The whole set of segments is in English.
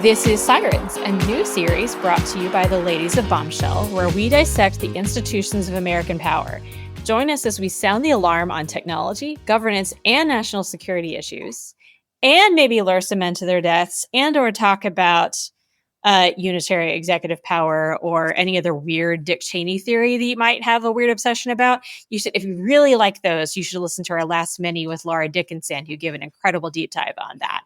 This is Sirens, a new series brought to you by the ladies of Bombshell, where we dissect the institutions of American power. Join us as we sound the alarm on technology, governance, and national security issues, and maybe lure some men to their deaths, and or talk about unitary executive power or any other weird Dick Cheney theory that you might have a weird obsession about. You should, if you really like those, you should listen to our last mini with Laura Dickinson, who gave an incredible deep dive on that.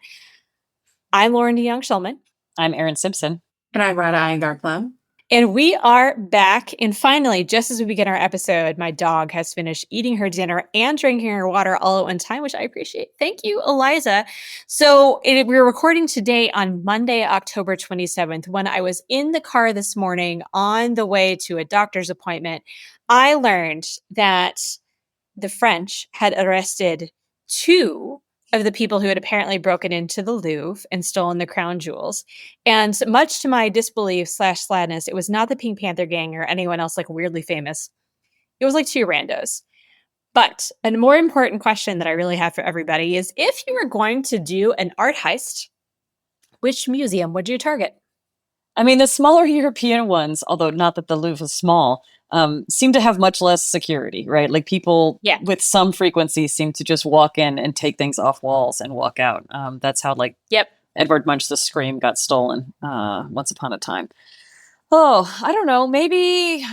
I'm Lauren DeYoung-Shulman. I'm Erin Simpson. And I'm Rada Iyengar-Plum. And we are back. And finally, just as we begin our episode, my dog has finished eating her dinner and drinking her water all at one time, which I appreciate. Thank you, Eliza. So we're recording today on Monday, October 27th. When I was in the car this morning on the way to a doctor's appointment, I learned that the French had arrested 2 of the people who had apparently broken into the Louvre and stolen the crown jewels. And much to my disbelief / sadness, it was not the Pink Panther gang or anyone else like weirdly famous. It was like 2 randos. But a more important question that I really have for everybody is, if you were going to do an art heist, which museum would you target? I mean, the smaller European ones, although not that the Louvre is small, seem to have much less security, right? Like people with some frequency seem to just walk in and take things off walls and walk out. That's how Edvard Munch's Scream got stolen once upon a time. Oh, I don't know. Maybe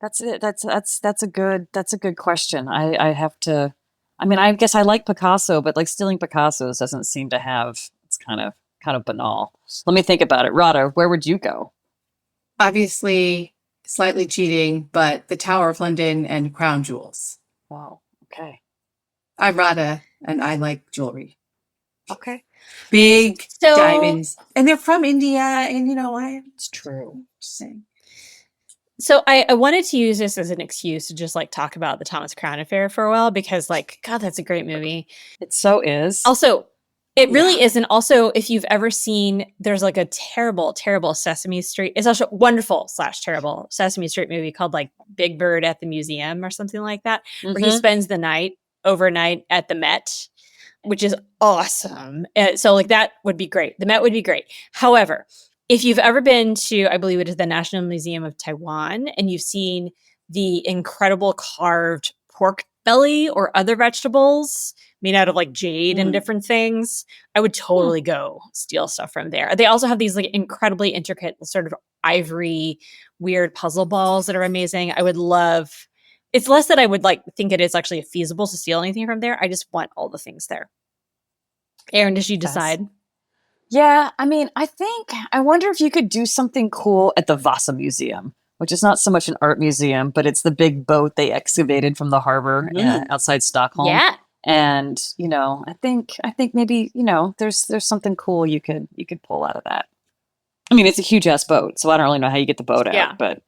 that's it. That's a good question. I have to. I mean, I guess I like Picasso, but like stealing Picasso's doesn't seem to have. It's kind of banal. Let me think about it. Rada, where would you go? Obviously, slightly cheating, but the Tower of London and crown jewels. Wow. Okay. I'm Rada, and I like jewelry. Okay. Big diamonds. And they're from India, and it's true. So I wanted to use this as an excuse to just like talk about the Thomas Crown Affair for a while, because like, God, that's a great movie. It so is. Also, it really is. And also, if you've ever seen, there's like a terrible, terrible Sesame Street. It's also wonderful / terrible Sesame Street movie called like Big Bird at the Museum or something like that, where he spends the overnight at the Met, which is awesome. So like that would be great. The Met would be great. However, if you've ever been to, I believe it is the National Museum of Taiwan, and you've seen the incredible carved pork belly or other vegetables made out of like jade and different things, I would totally go steal stuff from there. They also have these like incredibly intricate sort of ivory weird puzzle balls that are amazing. I would love, it's less that I would like think it is actually feasible to steal anything from there. I just want all the things there. Erin, did you decide? Yeah, I mean, I wonder if you could do something cool at the Vasa Museum, which is not so much an art museum, but it's the big boat they excavated from the harbor outside Stockholm. Yeah. And, I think maybe, there's something cool you could pull out of that. I mean, it's a huge ass boat, so I don't really know how you get the boat out, but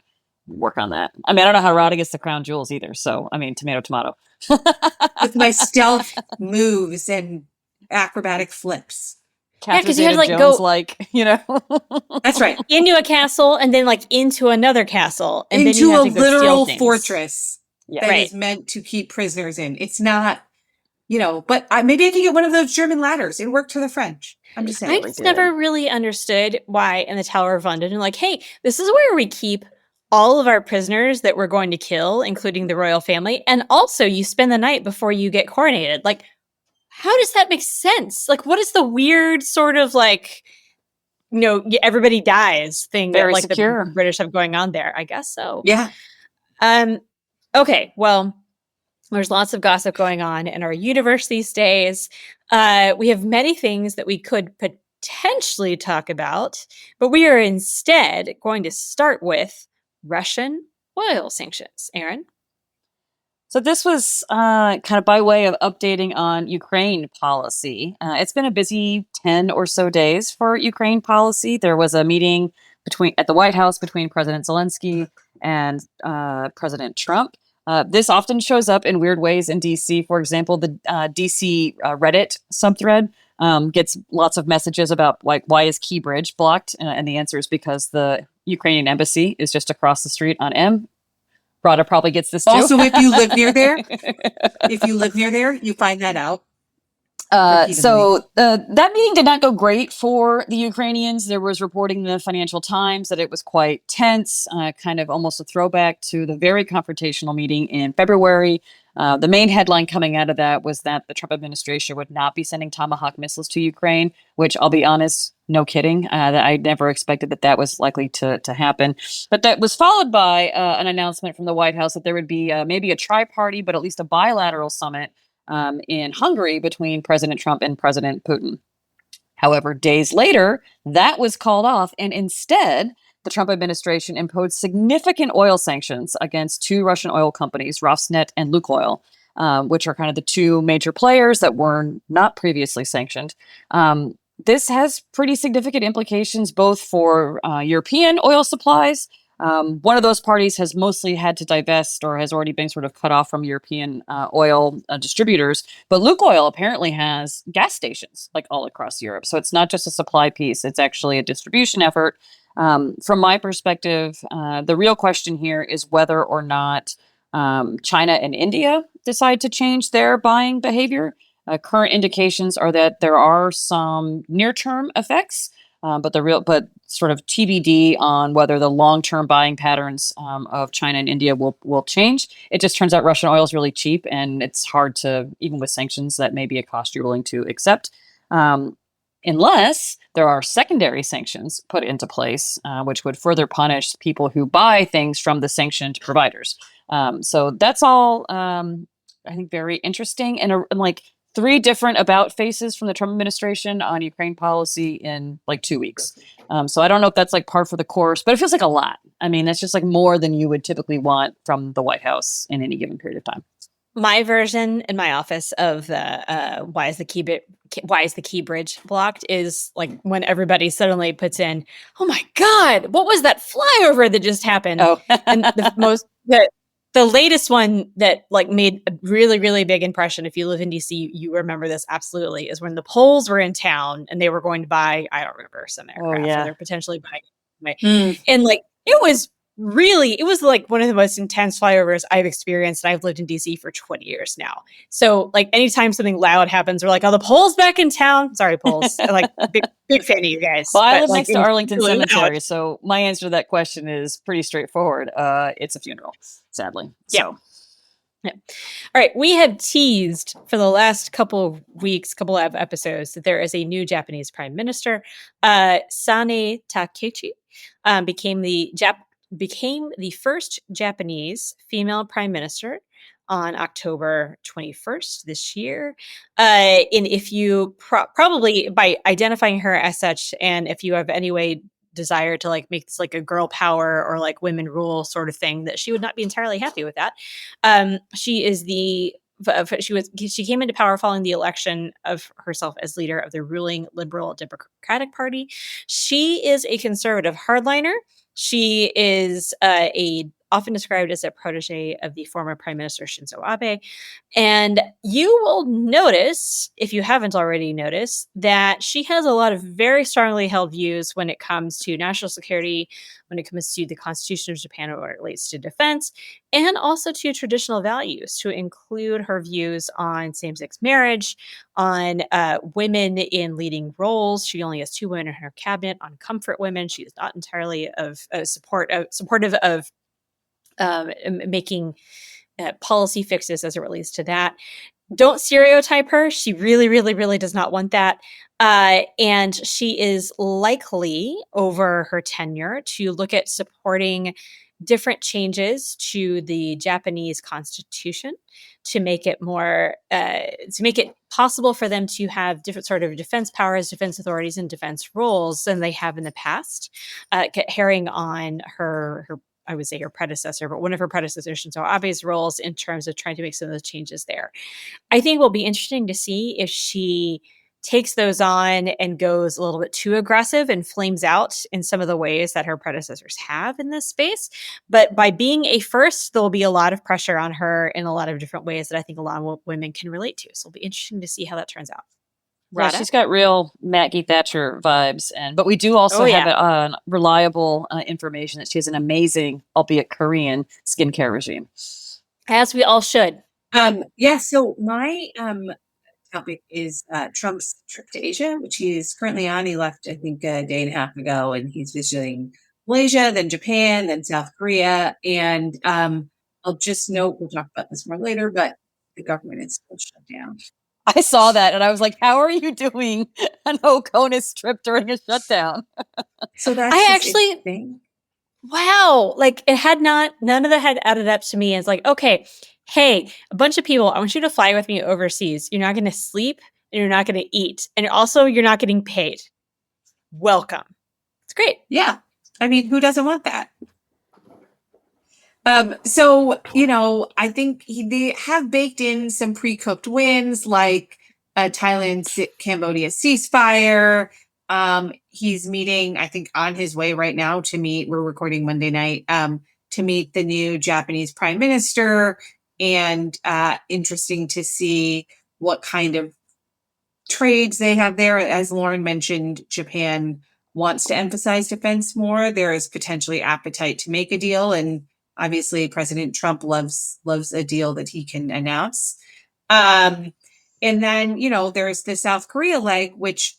work on that. I mean, I don't know how Rada gets the crown jewels either. So, I mean, tomato. With my stealth moves and acrobatic flips. Because you had to like go, That's right, into a castle and then like into another castle and into then you have to a literal fortress that is meant to keep prisoners in. It's not, but maybe I can get one of those German ladders. It worked for the French. I'm just saying. I just never really understood why in the Tower of London and like, hey, this is where we keep all of our prisoners that we're going to kill, including the royal family, and also you spend the night before you get coronated. Like, how does that make sense? Like, what is the weird sort of like, everybody dies thing Very that like secure. the British have going on there? I guess so. Yeah. Okay. Well, there's lots of gossip going on in our universe these days. We have many things that we could potentially talk about, but we are instead going to start with Russian oil sanctions. Erin? So this was kind of by way of updating on Ukraine policy. It's been a busy 10 or so days for Ukraine policy. There was a meeting at the White House between President Zelensky and President Trump. This often shows up in weird ways in DC. For example, the DC Reddit subthread gets lots of messages about like, why is Key Bridge blocked? And the answer is because the Ukrainian embassy is just across the street on M. Rada probably gets this too. Also, if you live near there, you find that out. That meeting did not go great for the Ukrainians. There was reporting in the Financial Times that it was quite tense, kind of almost a throwback to the very confrontational meeting in February. The main headline coming out of that was that the Trump administration would not be sending Tomahawk missiles to Ukraine, which I'll be honest, no kidding. I never expected that was likely to happen. But that was followed by an announcement from the White House that there would be maybe a tri-party, but at least a bilateral summit in Hungary between President Trump and President Putin. However, days later, that was called off, and instead, the Trump administration imposed significant oil sanctions against two Russian oil companies, Rosneft and Lukoil, which are kind of the two major players that were not previously sanctioned. This has pretty significant implications both for European oil supplies. One of those parties has mostly had to divest or has already been sort of cut off from European oil distributors. But Lukoil apparently has gas stations like all across Europe. So it's not just a supply piece, it's actually a distribution effort. From my perspective, the real question here is whether or not China and India decide to change their buying behavior. Current indications are that there are some near-term effects, but sort of TBD on whether the long-term buying patterns of China and India will change. It just turns out Russian oil is really cheap, and it's hard to, even with sanctions, that may be a cost you're willing to accept. Unless there are secondary sanctions put into place, which would further punish people who buy things from the sanctioned providers. So that's all, I think, very interesting. And like 3 different about faces from the Trump administration on Ukraine policy in like 2 weeks. So I don't know if that's like par for the course, but it feels like a lot. I mean, that's just like more than you would typically want from the White House in any given period of time. My version in my office of the why is the key bridge blocked is like when everybody suddenly puts in, oh my God, what was that flyover that just happened? Oh, and the latest one that like made a really, really big impression. If you live in DC, you remember this absolutely, is when the Poles were in town and they were going to buy, I don't remember, some aircraft. yeah. Or they're potentially buying. And like, it was like one of the most intense flyovers I've experienced. And I've lived in DC for 20 years now. So like anytime something loud happens, we're like, oh, the Poles back in town. Sorry, Poles. Like big fan of you guys. Well, I live next to like, Arlington really Cemetery, loud. so my answer to that question is pretty straightforward. It's a funeral, sadly. So. Yeah. All right. We have teased for the last couple of episodes, that there is a new Japanese prime minister. Sane Takeuchi became the first Japanese female prime minister on October 21st this year. And if you probably by identifying her as such, and if you have any way desire to like make this like a girl power or like women rule sort of thing, that she would not be entirely happy with that. She came into power following the election of herself as leader of the ruling Liberal Democratic Party. She is a conservative hardliner. She is often described as a protege of the former Prime Minister Shinzo Abe. And you will notice, if you haven't already noticed, that she has a lot of very strongly held views when it comes to national security, when it comes to the Constitution of Japan, or it relates to defense, and also to traditional values, to include her views on same-sex marriage, on women in leading roles. She only has 2 women in her cabinet. On comfort women, she is not entirely supportive of making policy fixes as it relates to that. Don't stereotype her. She really, really, really does not want that. And she is likely, over her tenure, to look at supporting different changes to the Japanese constitution to make it more, to make it possible for them to have different sort of defense powers, defense authorities, and defense roles than they have in the past. Carrying on her I would say her predecessor, but one of her predecessors, Shinzo Abe's roles in terms of trying to make some of those changes there. I think it will be interesting to see if she takes those on and goes a little bit too aggressive and flames out in some of the ways that her predecessors have in this space. But by being a first, there'll be a lot of pressure on her in a lot of different ways that I think a lot of women can relate to. So it'll be interesting to see how that turns out. Yeah, she's got real Maggie Thatcher vibes, but we do also have reliable information that she has an amazing, albeit Korean, skincare regime. As we all should. So my topic is Trump's trip to Asia, which he is currently on. He left, I think, a day and a half ago, and he's visiting Malaysia, then Japan, then South Korea. And I'll just note, we'll talk about this more later, but the government is still shut down. I saw that and I was like, how are you doing an Oconus trip during a shutdown? So that's I just actually- interesting. Wow. Like none of that had added up to me as like, okay, hey, a bunch of people, I want you to fly with me overseas. You're not going to sleep and you're not going to eat. And also you're not getting paid. Welcome. It's great. Yeah. I mean, who doesn't want that? So, I think they have baked in some pre-cooked wins like Thailand-Cambodia ceasefire. He's meeting, I think, on his way right now to meet, we're recording Monday night, to meet the new Japanese prime minister. And interesting to see what kind of trades they have there. As Lauren mentioned, Japan wants to emphasize defense more. There is potentially appetite to make a deal. And obviously, President Trump loves a deal that he can announce. And then, there's the South Korea leg, which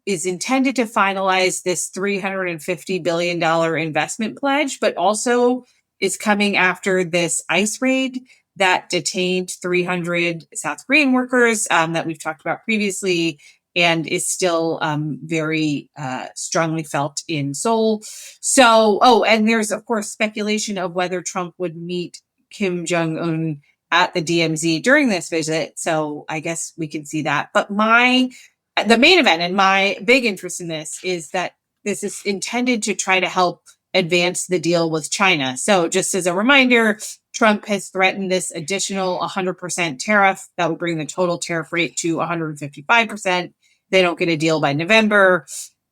is intended to finalize this $350 billion investment pledge, but also is coming after this ICE raid that detained 300 South Korean workers that we've talked about previously, and is still very strongly felt in Seoul. So, and there's, of course, speculation of whether Trump would meet Kim Jong-un at the DMZ during this visit. So I guess we can see that. But the main event and my big interest in this is that this is intended to try to help advance the deal with China. So just as a reminder, Trump has threatened this additional 100% tariff that would bring the total tariff rate to 155%. They don't get a deal by November.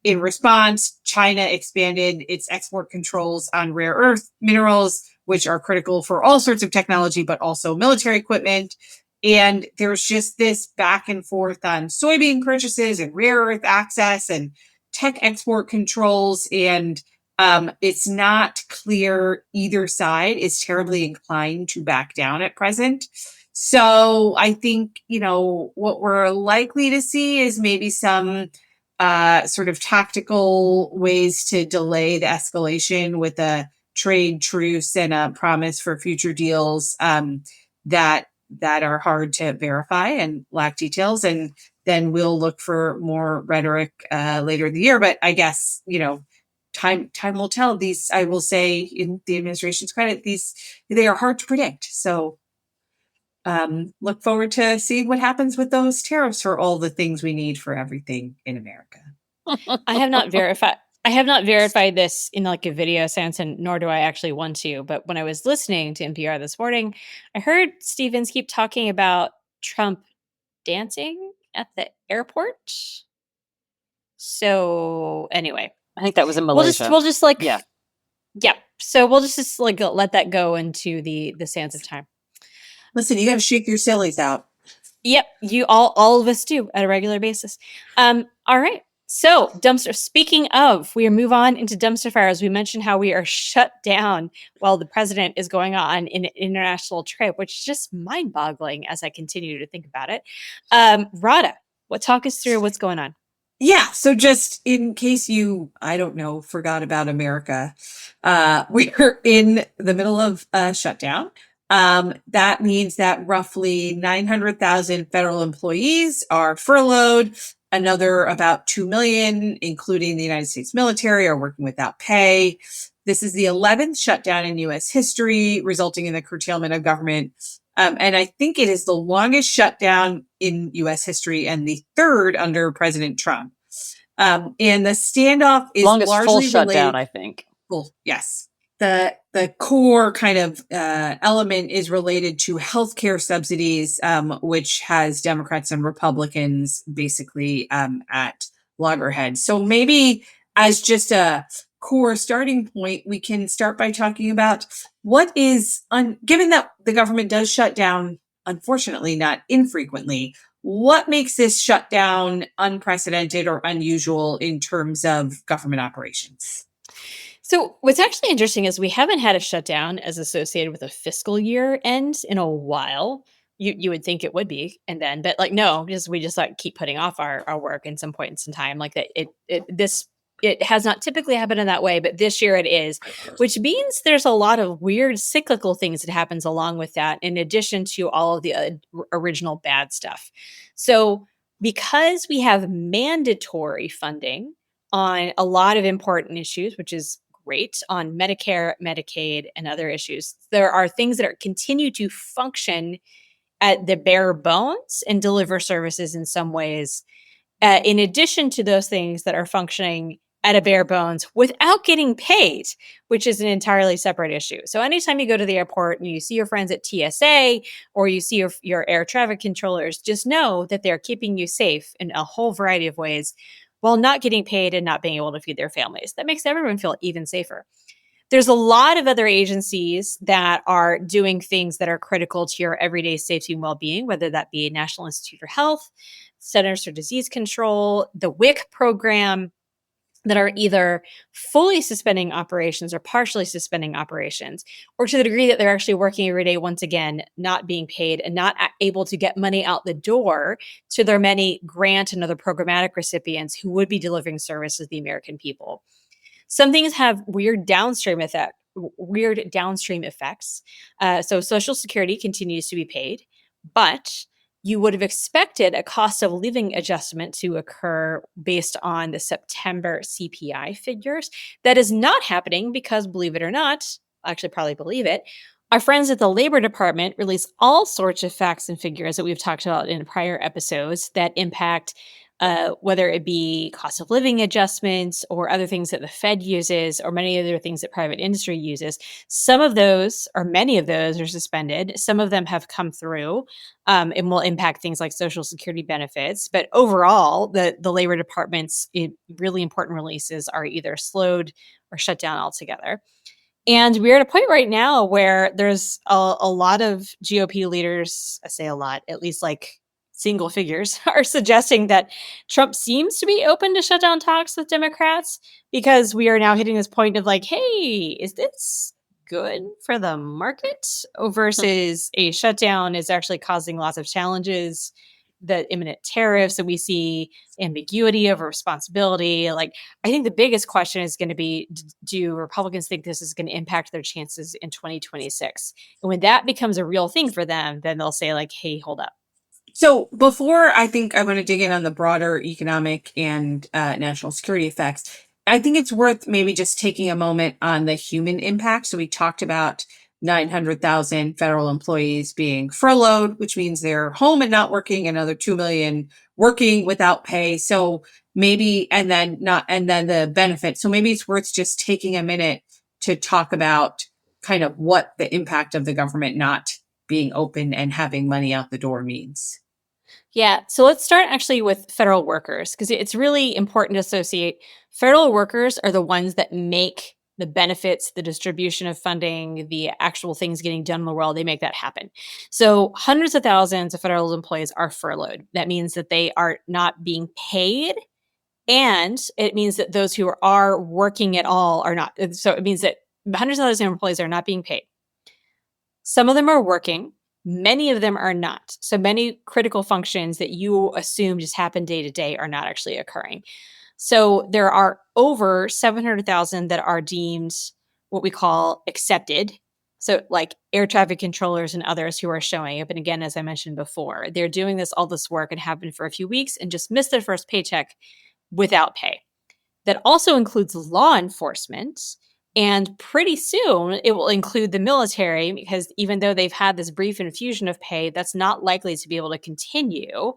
In response, China expanded its export controls on rare earth minerals, which are critical for all sorts of technology, but also military equipment. And there's just this back and forth on soybean purchases and rare earth access and tech export controls. And it's not clear either side is terribly inclined to back down at present. So I think, what we're likely to see is maybe some sort of tactical ways to delay the escalation with a trade truce and a promise for future deals that are hard to verify and lack details. And then we'll look for more rhetoric later in the year. But I guess, time will tell. These, I will say, in the administration's credit, they are hard to predict. So look forward to seeing what happens with those tariffs for all the things we need for everything in America. I have not verified this in like a video sense, and nor do I actually want to. But when I was listening to NPR this morning, I heard Stevens keep talking about Trump dancing at the airport. So anyway, I think that was in Malaysia. We'll just like Yeah. So we'll just like let that go into the sands of time. Listen, you got to shake your sillies out. Yep, you all of us do at a regular basis. All right. So, dumpster. Speaking of, we move on into dumpster fires. We mentioned how we are shut down while the president is going on an international trip, which is just mind-boggling as I continue to think about it. Rada, talk us through what's going on? Yeah. So just in case you, I don't know, forgot about America, we're in the middle of a shutdown. That means that roughly 900,000 federal employees are furloughed. Another about 2 million, including the United States military, are working without pay. This is the 11th shutdown in U.S. history, resulting in the curtailment of government. And I think it is the longest shutdown in U.S. history and the third under President Trump. And the standoff is longest largely full related. Shutdown, I think. Well, yes. The core kind of element is related to healthcare subsidies, which has Democrats and Republicans basically at loggerheads. So maybe as just a core starting point, we can start by talking about what is, given that the government does shut down, unfortunately, not infrequently, what makes this shutdown unprecedented or unusual in terms of government operations? So what's actually interesting is we haven't had a shutdown as associated with a fiscal year end in a while. You would think it would be, and then, but like, no, just we just like keep putting off our work in some points in time, like that. It has not typically happened in that way, but this year it is, which means there's a lot of weird cyclical things that happens along with that, in addition to all of the original bad stuff. So because we have mandatory funding on a lot of important issues, which is great, on Medicare, Medicaid, and other issues, there are things that are continue to function at the bare bones and deliver services in some ways, in addition to those things that are functioning at a bare bones without getting paid, which is an entirely separate issue. So anytime you go to the airport and you see your friends at TSA or you see your air traffic controllers, just know that they're keeping you safe in a whole variety of ways while not getting paid and not being able to feed their families. That makes everyone feel even safer. There's a lot of other agencies that are doing things that are critical to your everyday safety and well-being, whether that be National Institute for Health, Centers for Disease Control, the WIC program, that are either fully suspending operations or partially suspending operations, or to the degree that they're actually working every day, once again, not being paid and not able to get money out the door to their many grant and other programmatic recipients who would be delivering services to the American people. Some things have weird downstream effects. So Social Security continues to be paid, but you would have expected a cost of living adjustment to occur based on the September CPI figures. That is not happening because, believe it or not, I actually probably believe it, our friends at the Labor Department release all sorts of facts and figures that we've talked about in prior episodes that impact whether it be cost of living adjustments or other things that the Fed uses or many other things that private industry uses. Some of those, or many of those, are suspended. Some of them have come through and will impact things like Social Security benefits. But overall, the Labor Department's really important releases are either slowed or shut down altogether. And we're at a point right now where there's a lot of GOP leaders, I say a lot, at least like single figures, are suggesting that Trump seems to be open to shutdown talks with Democrats, because we are now hitting this point of like, hey, is this good for the market? Versus a shutdown is actually causing lots of challenges, the imminent tariffs, and we see ambiguity over responsibility. Like, I think the biggest question is going to be, do Republicans think this is going to impact their chances in 2026? And when that becomes a real thing for them, then they'll say like, hey, hold up. So before I think I want to dig in on the broader economic and national security effects, I think it's worth maybe just taking a moment on the human impact. So we talked about 900,000 federal employees being furloughed, which means they're home and not working, another 2 million working without pay. So maybe, and then the benefit. So maybe it's worth just taking a minute to talk about kind of what the impact of the government not being open and having money out the door means. Yeah. So let's start actually with federal workers, because it's really important to associate federal workers are the ones that make the benefits, the distribution of funding, the actual things getting done in the world. They make that happen. So hundreds of thousands of federal employees are furloughed. That means that they are not being paid. And it means that those who are working at all are not. So it means that hundreds of thousands of employees are not being paid. Some of them are working. Many of them are not. So many critical functions that you assume just happen day to day are not actually occurring. So there are over 700,000 that are deemed what we call accepted. So like air traffic controllers and others who are showing up. And again, as I mentioned before, they're doing all this work and have been for a few weeks and just missed their first paycheck without pay. That also includes law enforcement. And pretty soon it will include the military, because even though they've had this brief infusion of pay, that's not likely to be able to continue,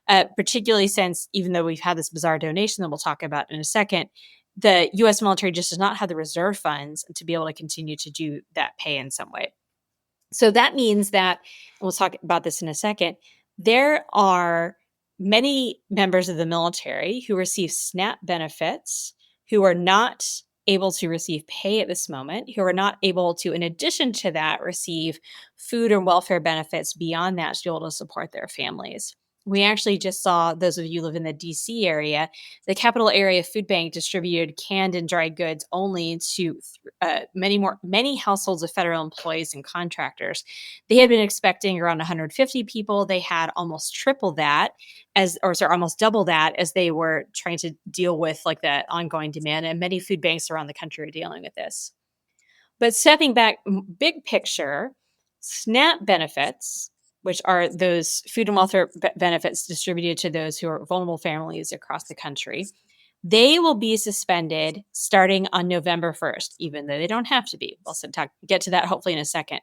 particularly since, even though we've had this bizarre donation that we'll talk about in a second, the U.S. military just does not have the reserve funds to be able to continue to do that pay in some way. So that means that, and we'll talk about this in a second, there are many members of the military who receive SNAP benefits who are not able to receive pay at this moment, who are not able to, in addition to that, receive food and welfare benefits beyond that to be able to support their families. We actually just saw, those of you who live in the DC area, the Capital Area Food Bank distributed canned and dried goods only to many households of federal employees and contractors. They had been expecting around 150 people. They had almost triple that almost double that, as they were trying to deal with like that ongoing demand. And many food banks around the country are dealing with this. But stepping back, big picture, SNAP benefits, which are those food and welfare benefits distributed to those who are vulnerable families across the country, they will be suspended starting on November 1st, even though they don't have to be. We'll get to that hopefully in a second.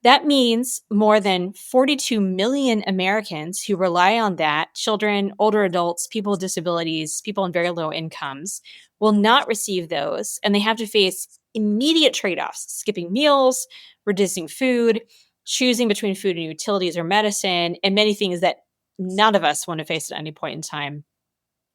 That means more than 42 million Americans who rely on that, children, older adults, people with disabilities, people on very low incomes, will not receive those. And they have to face immediate trade-offs, skipping meals, reducing food, choosing between food and utilities or medicine, and many things that none of us want to face at any point in time.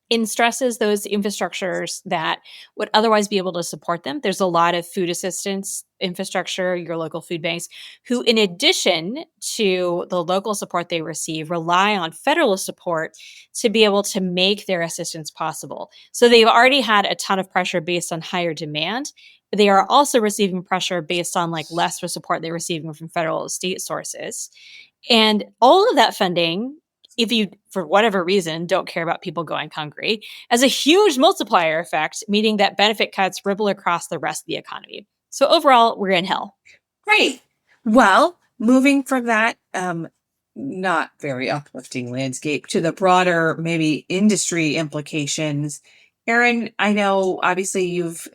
It stresses those infrastructures that would otherwise be able to support them. There's a lot of food assistance infrastructure, your local food banks, who, in addition to the local support they receive, rely on federal support to be able to make their assistance possible. So they've already had a ton of pressure based on higher demand. They are also receiving pressure based on like less support they're receiving from federal and state sources. And all of that funding, if you, for whatever reason, don't care about people going hungry, has a huge multiplier effect, meaning that benefit cuts ripple across the rest of the economy. So overall, we're in hell. Great. Well, moving from that not very uplifting landscape to the broader maybe industry implications. Erin, I know obviously you've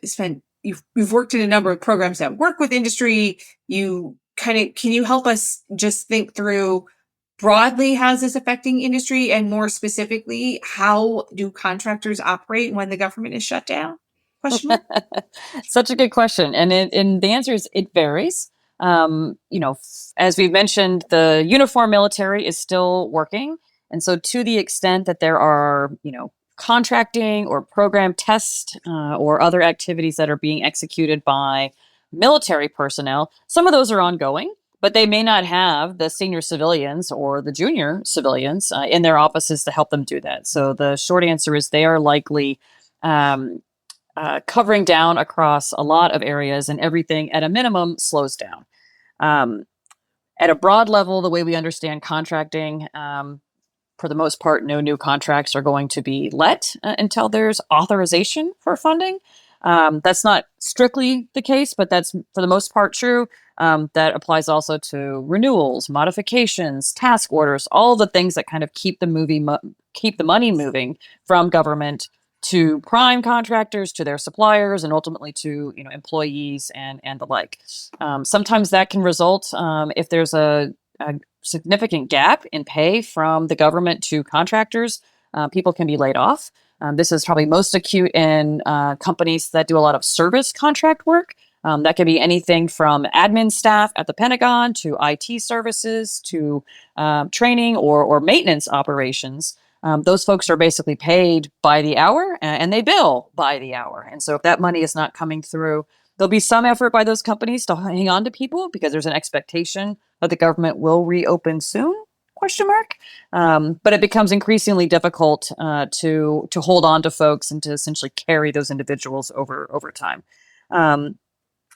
worked in a number of programs that work with industry. Can you help us just think through broadly how's this affecting industry, and more specifically, how do contractors operate when the government is shut down? Question mark? Such a good question, and the answer is it varies. As we've mentioned, the uniform military is still working, and so to the extent that there are contracting or program tests or other activities that are being executed by military personnel, some of those are ongoing, but they may not have the senior civilians or the junior civilians in their offices to help them do that. So the short answer is they are likely covering down across a lot of areas, and everything at a minimum slows down. At a broad level, the way we understand contracting, for the most part, no new contracts are going to be let until there's authorization for funding. That's not strictly the case, but that's for the most part true. That applies also to renewals, modifications, task orders, all the things that kind of keep the money moving from government to prime contractors, to their suppliers, and ultimately to employees and the like. Sometimes that can result, if there's a significant gap in pay from the government to contractors, people can be laid off. This is probably most acute in companies that do a lot of service contract work. That can be anything from admin staff at the Pentagon to IT services to training or maintenance operations. Those folks are basically paid by the hour, and they bill by the hour. And so if that money is not coming through, there'll be some effort by those companies to hang on to people because there's an expectation that the government will reopen soon, ? But it becomes increasingly difficult to hold on to folks and to essentially carry those individuals over time.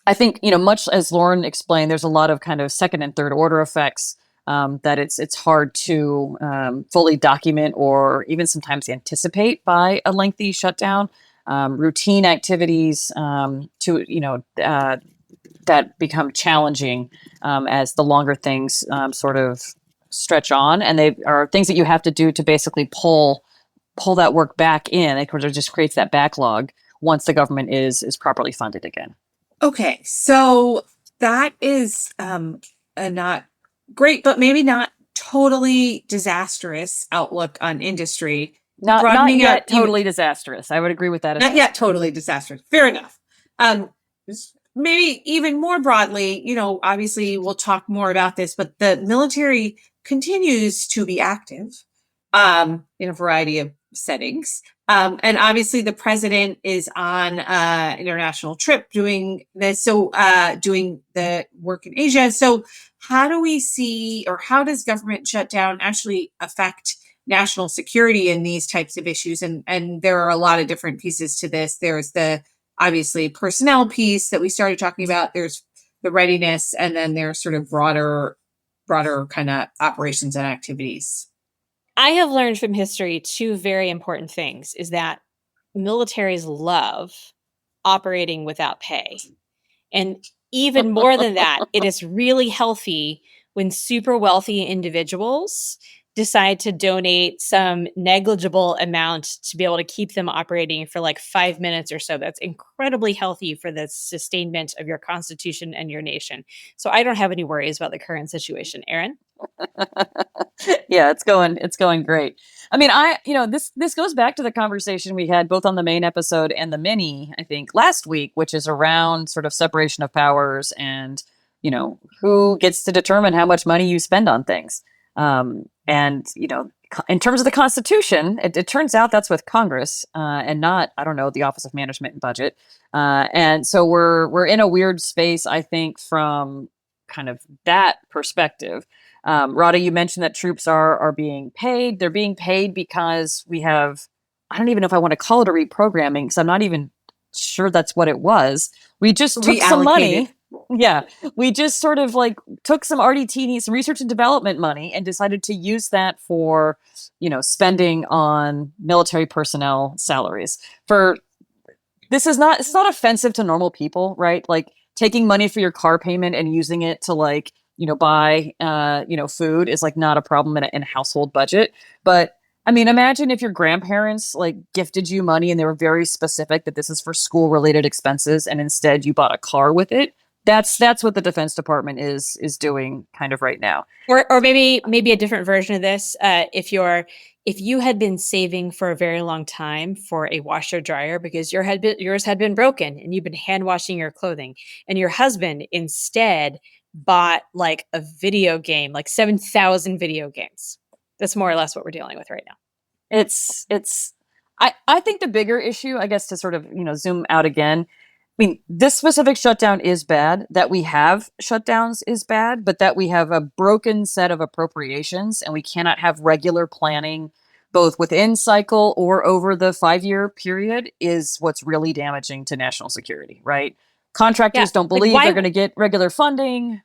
I think, much as Lauren explained, there's a lot of kind of second and third order effects that it's hard to fully document or even sometimes anticipate by a lengthy shutdown. Routine activities that become challenging as the longer things sort of stretch on, and they are things that you have to do to basically pull that work back in. It just creates that backlog once the government is properly funded again. Okay, so that is a not great, but maybe not totally disastrous outlook on industry. Not yet totally disastrous. I would agree with that. Not yet totally disastrous. Fair enough. Maybe even more broadly, obviously we'll talk more about this, but the military continues to be active in a variety of settings. And obviously the president is on international trip doing this, doing the work in Asia. So how do we see, or how does government shutdown actually affect national security in these types of issues. And there are a lot of different pieces to this. There's the obviously personnel piece that we started talking about. There's the readiness, and then there's sort of broader kind of operations and activities. I have learned from history two very important things is that militaries love operating without pay. And even more than that, it is really healthy when super wealthy individuals decide to donate some negligible amount to be able to keep them operating for like 5 minutes or so. That's incredibly healthy for the sustainment of your constitution and your nation. So I don't have any worries about the current situation. Aaron? Yeah, it's going great. I mean, this goes back to the conversation we had both on the main episode and the mini, I think, last week, which is around sort of separation of powers and, who gets to determine how much money you spend on things. And, in terms of the Constitution, it turns out that's with Congress and not, I don't know, the Office of Management and Budget. And so we're in a weird space, I think, from kind of that perspective. Rada, you mentioned that troops are being paid. They're being paid because we have, I don't even know if I want to call it a reprogramming because I'm not even sure that's what it was. We just took some money. Yeah. We just sort of like took some RDT, some research and development money and decided to use that for, spending on military personnel salaries. It's not offensive to normal people, right? Like taking money for your car payment and using it to like, buy, food is like not a problem in a household budget. But I mean, imagine if your grandparents like gifted you money and they were very specific that this is for school related expenses. And instead you bought a car with it. That's what the Defense Department is doing kind of right now. Or maybe a different version of this. If you had been saving for a very long time for a washer dryer because yours had been broken and you've been hand washing your clothing, and your husband instead bought like a video game, like 7,000 video games. That's more or less what we're dealing with right now. I think the bigger issue, I guess, to sort of, zoom out again, I mean, this specific shutdown is bad. That we have shutdowns is bad, but that we have a broken set of appropriations and we cannot have regular planning both within cycle or over the 5-year period is what's really damaging to national security, right? Contractors don't believe they're going to get regular funding.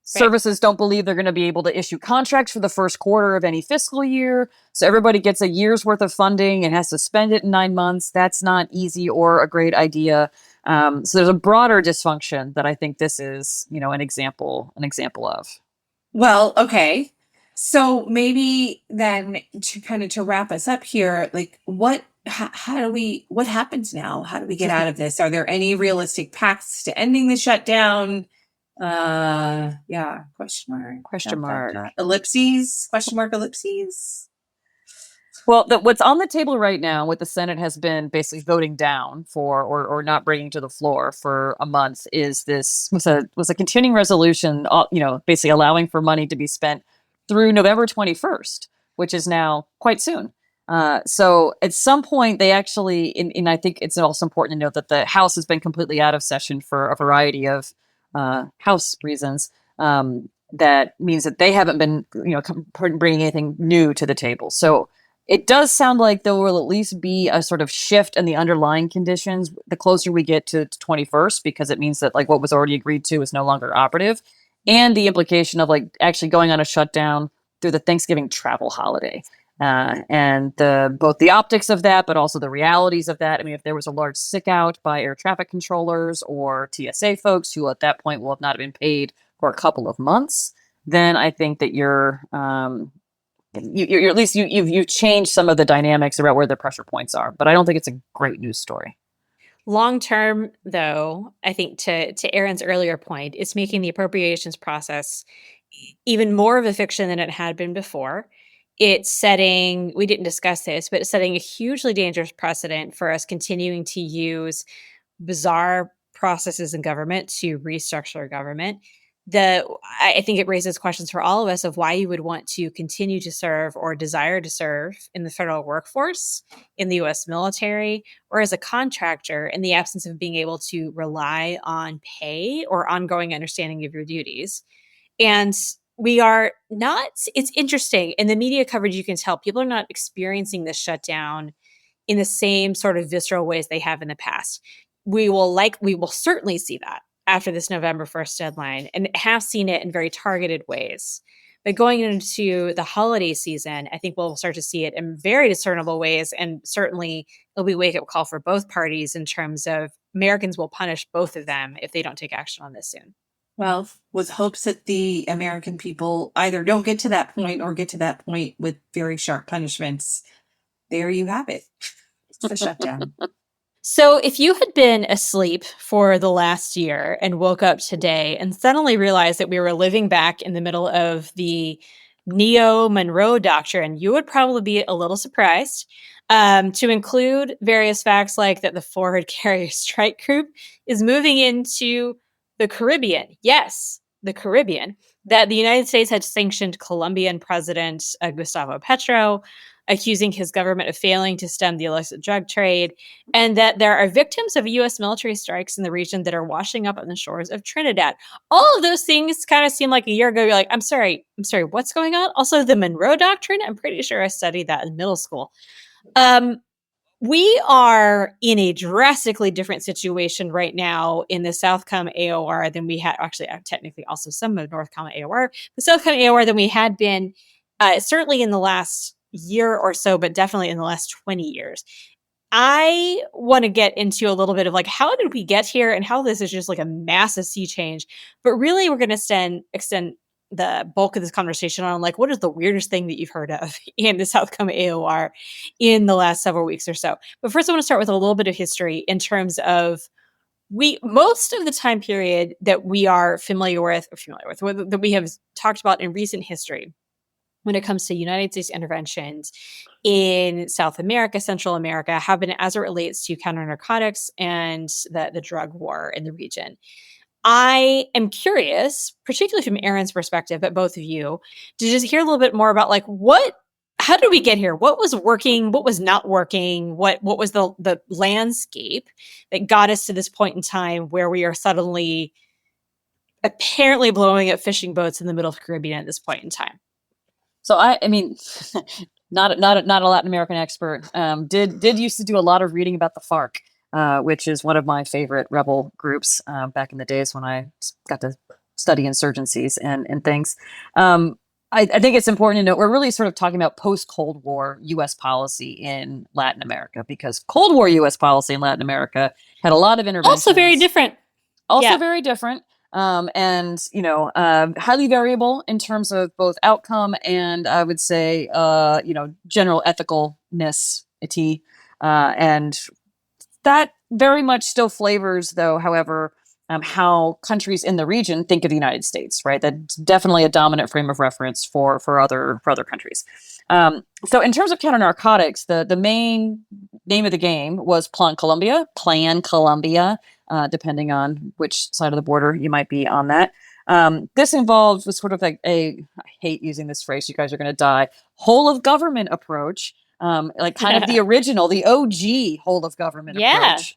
Services don't believe they're going to be able to issue contracts for the first quarter of any fiscal year. So everybody gets a year's worth of funding and has to spend it in 9 months. That's not easy or a great idea. So there's a broader dysfunction that I think this is, an example of. Well, okay. So maybe then to wrap us up here, like what happens now? How do we get out of this? Are there any realistic paths to ending the shutdown? Yeah, question mark. Ellipses, question mark, ellipses. Well, what's on the table right now, what the Senate has been basically voting down for, or not bringing to the floor for a month, is this was a continuing resolution, basically allowing for money to be spent through November 21st, which is now quite soon. So at some point, they actually, and I think it's also important to note that the House has been completely out of session for a variety of House reasons. That means that they haven't been, bringing anything new to the table. So it does sound like there will at least be a sort of shift in the underlying conditions the closer we get to 21st, because it means that like what was already agreed to is no longer operative. And the implication of like actually going on a shutdown through the Thanksgiving travel holiday. And both the optics of that, but also the realities of that. I mean, if there was a large sick out by air traffic controllers or TSA folks who at that point will have not been paid for a couple of months, then I think that you're at least you've changed some of the dynamics about where the pressure points are. But I don't think it's a great news story. Long term, though, I think to Aaron's earlier point, it's making the appropriations process even more of a fiction than it had been before. It's setting, we didn't discuss this, but it's setting a hugely dangerous precedent for us continuing to use bizarre processes in government to restructure government. I think it raises questions for all of us of why you would want to continue to serve or desire to serve in the federal workforce, in the US military, or as a contractor in the absence of being able to rely on pay or ongoing understanding of your duties. And we are not, it's interesting. In the media coverage, you can tell people are not experiencing this shutdown in the same sort of visceral ways they have in the past. We will certainly see that after this November 1st deadline, and have seen it in very targeted ways. But going into the holiday season, I think we'll start to see it in very discernible ways. And certainly it'll be a wake up call for both parties in terms of Americans will punish both of them if they don't take action on this soon. Well, with hopes that the American people either don't get to that point or get to that point with very sharp punishments. There you have it. It's the shutdown. So, if you had been asleep for the last year and woke up today and suddenly realized that we were living back in the middle of the Neo Monroe Doctrine, you would probably be a little surprised. To include various facts like that the Forward Carrier Strike Group is moving into the Caribbean. Yes, the Caribbean. That the United States had sanctioned Colombian President Gustavo Petro, accusing his government of failing to stem the illicit drug trade, and that there are victims of U.S. military strikes in the region that are washing up on the shores of Trinidad. All of those things kind of seem like a year ago. You're like, I'm sorry, what's going on? Also, the Monroe Doctrine, I'm pretty sure I studied that in middle school. We are in a drastically different situation right now in the Southcom AOR than we had, actually, technically also some of Northcom AOR, the Southcom AOR than we had been certainly in the last year or so, but definitely in the last 20 years. I want to get into a little bit of like, how did we get here and how this is just like a massive sea change. But really, we're going to extend the bulk of this conversation on like, what is the weirdest thing that you've heard of in the Southcom AOR in the last several weeks or so? But first, I want to start with a little bit of history in terms of most of the time period that we are familiar with, that we have talked about in recent history when it comes to United States interventions in South America, Central America, have been as it relates to counter narcotics and the drug war in the region. I am curious, particularly from Erin's perspective, but both of you, to just hear a little bit more about like how did we get here? What was working? What was not working? What was the landscape that got us to this point in time where we are suddenly apparently blowing up fishing boats in the middle of the Caribbean at this point in time? So I mean, not a Latin American expert. Did used to do a lot of reading about the FARC, which is one of my favorite rebel groups back in the days when I got to study insurgencies and things. I think it's important to note we're really sort of talking about post-Cold War U.S. policy in Latin America, because Cold War U.S. policy in Latin America had a lot of interventions. Also very different. Very different. And, highly variable in terms of both outcome and I would say, general ethicalness. And that very much still flavors, though, however, how countries in the region think of the United States, right? That's definitely a dominant frame of reference for other countries. So in terms of counter narcotics, the main name of the game was Plan Colombia, depending on which side of the border you might be on that. This involved was sort of like I hate using this phrase, you guys are going to die, whole of government approach, like kind of the original, the OG whole of government approach.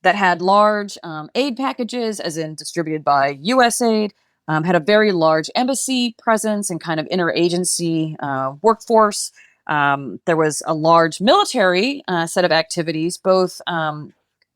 That had large aid packages, as in distributed by USAID, had a very large embassy presence and kind of interagency workforce. There was a large military set of activities, both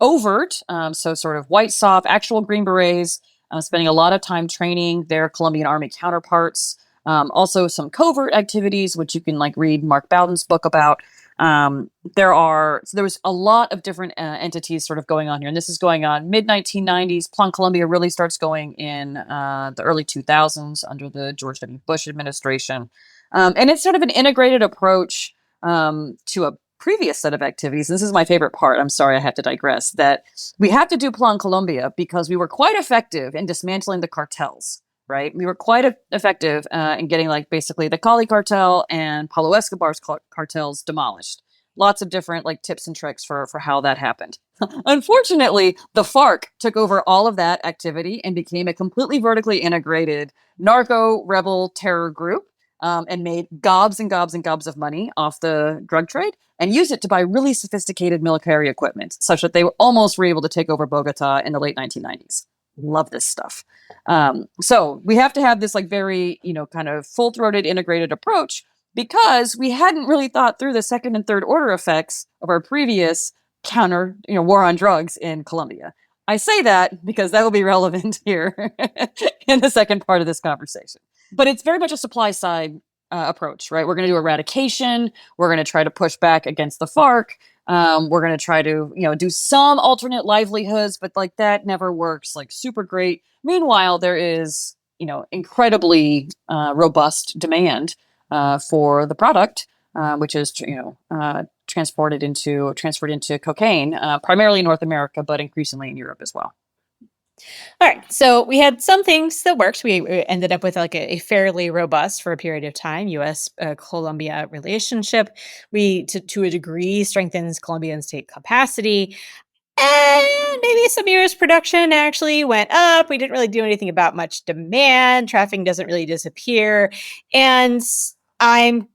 overt, so sort of white soft, actual Green Berets, spending a lot of time training their Colombian Army counterparts. Also some covert activities, which you can like read Mark Bowden's book about. There was a lot of different entities sort of going on here, and this is going on mid-1990s. Plan Colombia really starts going in the early 2000s under the George W. Bush administration. And it's sort of an integrated approach to a previous set of activities. This is my favorite part. I'm sorry, I have to digress. That we have to do Plan Colombia because we were quite effective in dismantling the cartels, right? We were quite effective in getting like basically the Cali cartel and Pablo Escobar's cartels demolished. Lots of different like tips and tricks for how that happened. Unfortunately, the FARC took over all of that activity and became a completely vertically integrated narco rebel terror group. And made gobs and gobs and gobs of money off the drug trade and used it to buy really sophisticated military equipment, such that they almost were able to take over Bogota in the late 1990s. Love this stuff. So we have to have this like very, kind of full-throated integrated approach because we hadn't really thought through the second and third order effects of our previous counter, war on drugs in Colombia. I say that because that will be relevant here in the second part of this conversation. But it's very much a supply side approach, right? We're going to do eradication. We're going to try to push back against the FARC. We're going to try to, do some alternate livelihoods, but like that never works like super great. Meanwhile, there is, incredibly robust demand for the product, which is, transferred into cocaine, primarily in North America, but increasingly in Europe as well. All right. So we had some things that worked. We ended up with like a fairly robust, for a period of time, U.S. Colombia relationship. We, to a degree, strengthens Colombian state capacity. And maybe some years production actually went up. We didn't really do anything about much demand. Trafficking doesn't really disappear. And I'm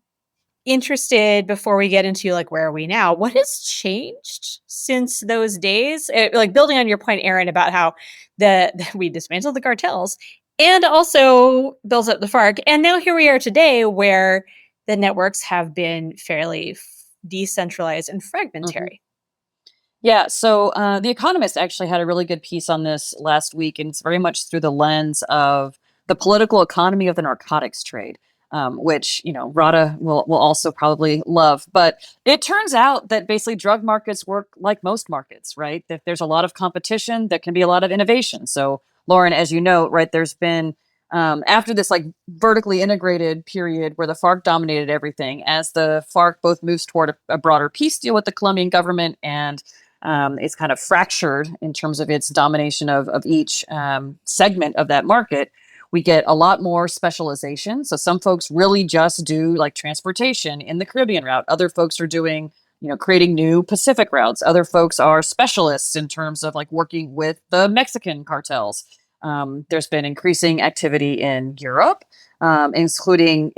interested, before we get into like where are we now, what has changed since those days? Like building on your point, Aaron, about how we dismantled the cartels and also built up the FARC, and now here we are today, where the networks have been fairly decentralized and fragmentary. Yeah, so The Economist actually had a really good piece on this last week, and it's very much through the lens of the political economy of the narcotics trade, which, Rada will also probably love. But it turns out that basically drug markets work like most markets, right? If there's a lot of competition, there can be a lot of innovation. So, Lauren, as you know, right, there's been after this like vertically integrated period where the FARC dominated everything, as the FARC both moves toward a broader peace deal with the Colombian government and it's kind of fractured in terms of its domination of each segment of that market. We get a lot more specialization. So some folks really just do like transportation in the Caribbean route. Other folks are doing, creating new Pacific routes. Other folks are specialists in terms of like working with the Mexican cartels. There's been increasing activity in Europe, including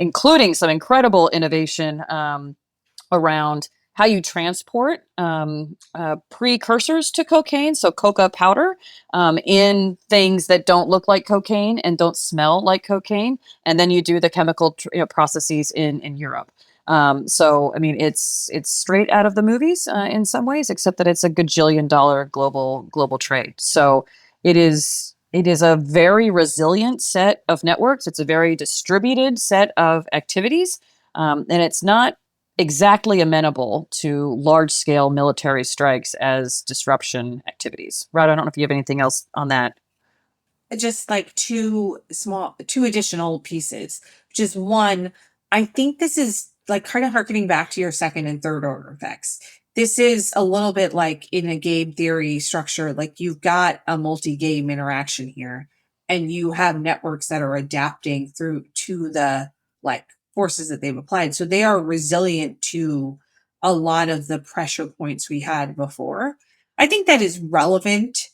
some incredible innovation around how you transport precursors to cocaine, so coca powder, in things that don't look like cocaine and don't smell like cocaine, and then you do the chemical processes in Europe. So, I mean, it's straight out of the movies in some ways, except that it's a gajillion-dollar global trade. So it is a very resilient set of networks. It's a very distributed set of activities, and it's not exactly amenable to large-scale military strikes as disruption activities. Rod, I don't know if you have anything else on that. Just like two additional pieces, which is one, I think this is like kind of harkening back to your second and third order effects. This is a little bit like in a game theory structure, like you've got a multi-game interaction here, and you have networks that are adapting through to the like forces that they've applied. So they are resilient to a lot of the pressure points we had before. I think that is relevant,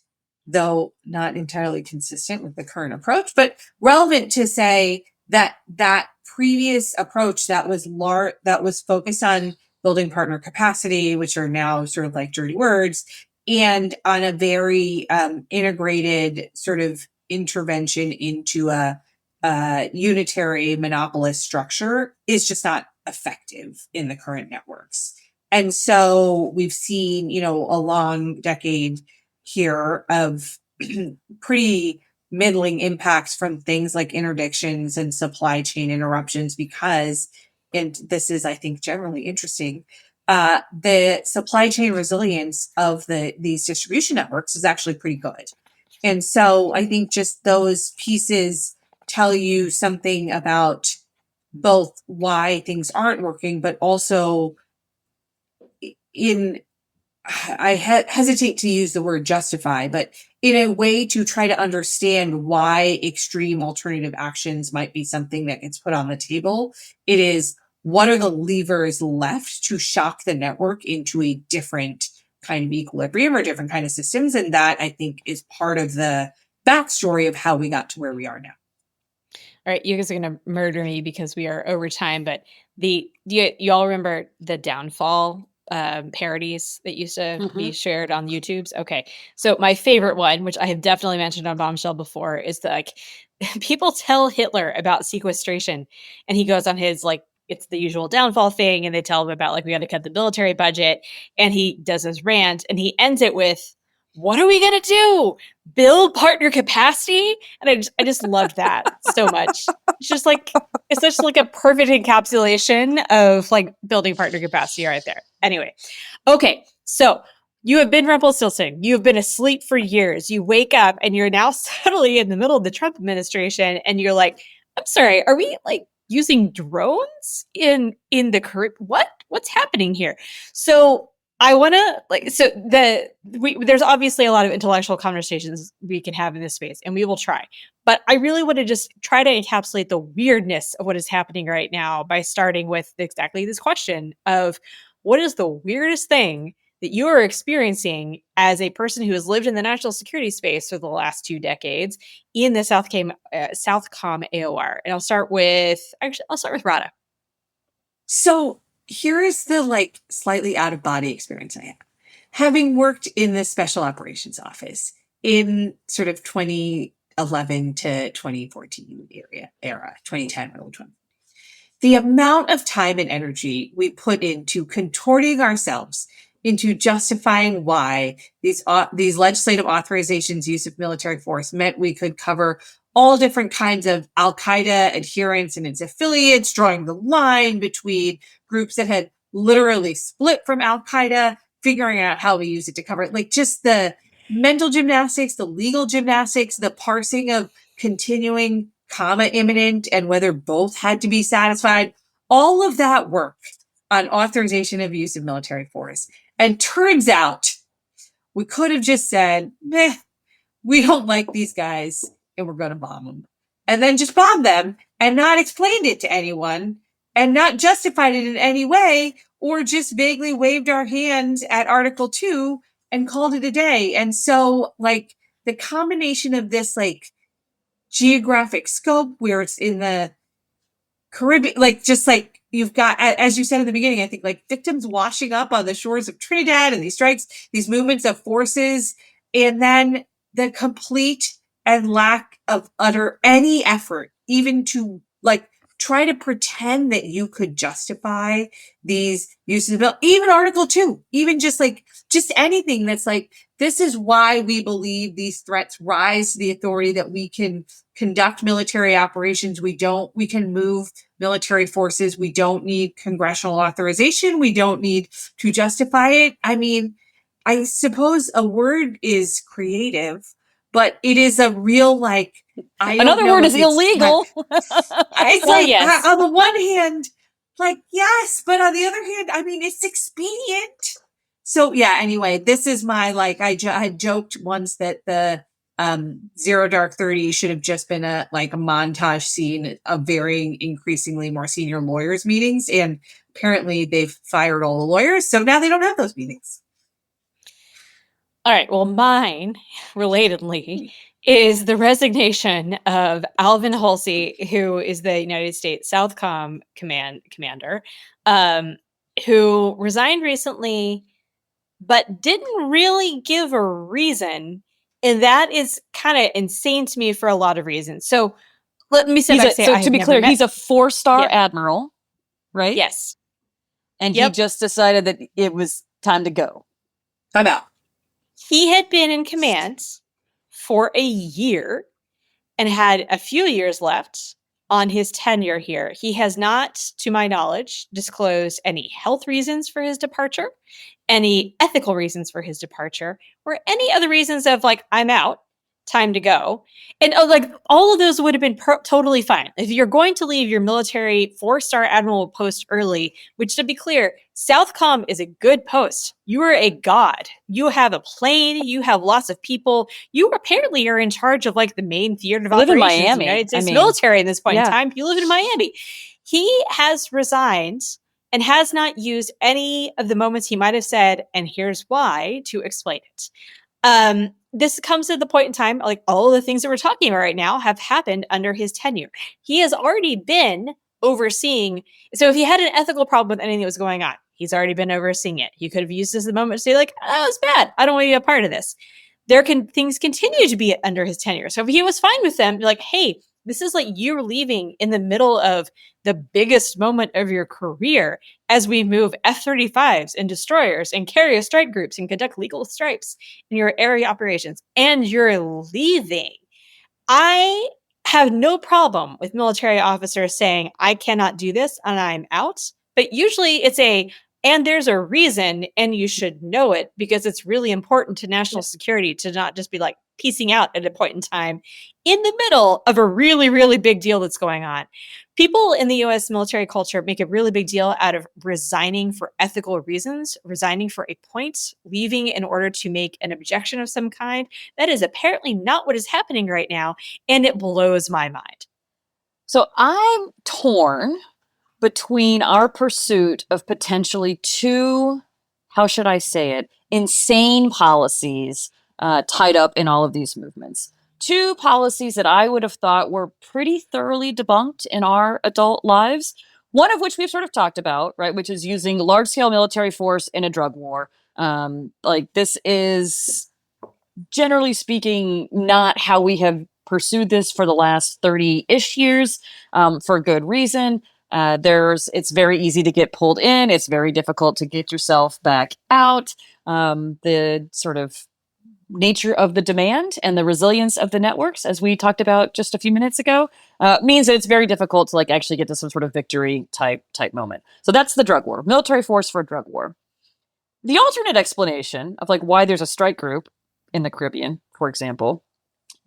though not entirely consistent with the current approach, but relevant to say that that previous approach that was focused on building partner capacity, which are now sort of like dirty words, and on a very integrated sort of intervention into a unitary monopolist structure, is just not effective in the current networks. And so we've seen, a long decade here of pretty middling impacts from things like interdictions and supply chain interruptions, because, and this is, I think, generally interesting, the supply chain resilience of these distribution networks is actually pretty good. And so I think just those pieces tell you something about both why things aren't working, but also I hesitate to use the word justify, but in a way to try to understand why extreme alternative actions might be something that gets put on the table. It is, what are the levers left to shock the network into a different kind of equilibrium or different kind of systems? And that, I think, is part of the backstory of how we got to where we are now. All right, you guys are gonna murder me because we are over time, but you all remember the downfall parodies that used to be shared on YouTube's. Okay. So my favorite one, which I have definitely mentioned on Bombshell before, is that like people tell Hitler about sequestration and he goes on his like it's the usual downfall thing and they tell him about like we got to cut the military budget and he does his rant and he ends it with what are we going to do? Build partner capacity? And I just loved that so much. It's just like it's such like a perfect encapsulation of like building partner capacity right there. Anyway, okay, so you have been Rumpelstiltskin. You have been asleep for years. You wake up and you're now suddenly in the middle of the Trump administration, and you're like, "I'm sorry, are we like using drones in the Caribbean? What's happening here?" So I want to like so there's obviously a lot of intellectual conversations we can have in this space, and we will try. But I really want to just try to encapsulate the weirdness of what is happening right now by starting with exactly this question of what is the weirdest thing that you are experiencing as a person who has lived in the national security space for the last 2 decades in the Southcom AOR. And I'll start with Rada. So here is the like slightly out of body experience I have. Having worked in the special operations office in sort of 2011 to 2014 era, 2010, early 20. The amount of time and energy we put into contorting ourselves into justifying why these legislative authorizations use of military force meant we could cover all different kinds of Al-Qaeda adherents and its affiliates, drawing the line between groups that had literally split from Al-Qaeda, figuring out how we use it to cover it. Like just the mental gymnastics, the legal gymnastics, the parsing of continuing, comma imminent, and whether both had to be satisfied. All of that work on authorization of use of military force. And turns out we could have just said, meh, we don't like these guys and we're going to bomb them. And then just bomb them and not explained it to anyone and not justified it in any way, or just vaguely waved our hands at Article 2 and called it a day. And so like the combination of this like geographic scope where it's in the Caribbean, like just like you've got, as you said in the beginning, I think like victims washing up on the shores of Trinidad and these strikes, these movements of forces, and then the complete and lack of utter any effort, even to like try to pretend that you could justify these uses of bill, even Article 2, even just anything that's like, this is why we believe these threats rise to the authority that we can conduct military operations. We can move military forces. We don't need congressional authorization. We don't need to justify it. I mean, I suppose a word is creative, but it is a real like, another word is illegal. It's like, yes. On the one hand, like, yes, but on the other hand, I mean, it's expedient. So yeah, anyway, this is my, like, I had joked once that the Zero Dark 30 should have just been a montage scene of varying increasingly more senior lawyers meetings. And apparently they've fired all the lawyers. So now they don't have those meetings. All right. Well, mine, relatedly, is the resignation of Alvin Halsey, who is the United States Southcom commander, who resigned recently, but didn't really give a reason. And that is kind of insane to me for a lot of reasons. So let me say, to be clear, he's a 4-star admiral, right? Yes. And he just decided that it was time to go. I'm out. He had been in command for a year and had a few years left on his tenure here. He has not, to my knowledge, disclosed any health reasons for his departure, any ethical reasons for his departure, or any other reasons of like, I'm out, time to go. And like all of those would have been totally fine. If you're going to leave your military 4-star admiral post early, which to be clear, Southcom is a good post. You are a god. You have a plane. You have lots of people. You apparently are in charge of like the main theater of operations in the United States military at this point in time. You live in Miami. He has resigned and has not used any of the moments he might have said, and here's why, to explain it. This comes at the point in time, like all of the things that we're talking about right now have happened under his tenure. He has already been overseeing. So if he had an ethical problem with anything that was going on, He's already been overseeing it. He could have used this as a moment to say, like, oh, it's bad. I don't want to be a part of this. Things continue to be under his tenure. So if he was fine with them, be like, hey, this is like you're leaving in the middle of the biggest moment of your career as we move F-35s and destroyers and carrier strike groups and conduct legal strikes in your area operations, and you're leaving. I have no problem with military officers saying, I cannot do this and I'm out. But usually it's and there's a reason, and you should know it because it's really important to national security to not just be like piecing out at a point in time in the middle of a really, really big deal that's going on. People in the US military culture make a really big deal out of resigning for ethical reasons, resigning for a point, leaving in order to make an objection of some kind. That is apparently not what is happening right now, and it blows my mind. So I'm torn between our pursuit of potentially two, how should I say it, insane policies tied up in all of these movements. Two policies that I would have thought were pretty thoroughly debunked in our adult lives. One of which we've sort of talked about, right, which is using large-scale military force in a drug war. This is, generally speaking, not how we have pursued this for the last 30-ish years, for good reason. It's very easy to get pulled in. It's very difficult to get yourself back out. The sort of nature of the demand and the resilience of the networks, as we talked about just a few minutes ago, means that it's very difficult to like actually get to some sort of victory type moment. So that's the drug war, military force for a drug war. The alternate explanation of like why there's a strike group in the Caribbean, for example,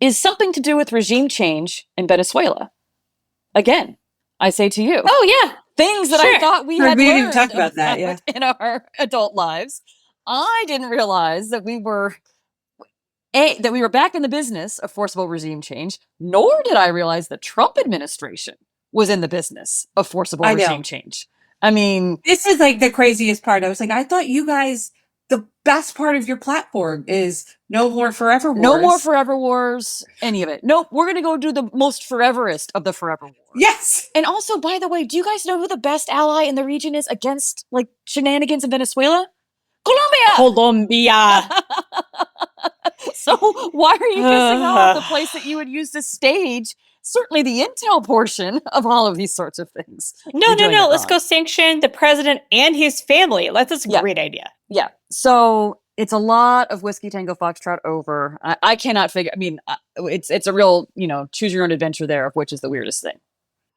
is something to do with regime change in Venezuela. Again, I say to you, oh yeah, things that I thought we had didn't learned talk about that, yeah, in our adult lives. I didn't realize that we were back in the business of forcible regime change, nor did I realize the Trump administration was in the business of forcible regime change. I mean, this is like the craziest part. I was like, I thought you guys, the best part of your platform is no more forever wars. No more forever wars, any of it. Nope, we're going to go do the most foreverest of the forever wars. Yes. And also, by the way, do you guys know who the best ally in the region is against like shenanigans in Venezuela? Colombia. So why are you pissing off the place that you would use to stage certainly the intel portion of all of these sorts of things? No. Let's go sanction the president and his family. That's a great idea. Yeah. So it's a lot of Whiskey Tango Foxtrot over. I cannot figure. I mean, it's a real, choose your own adventure there of which is the weirdest thing.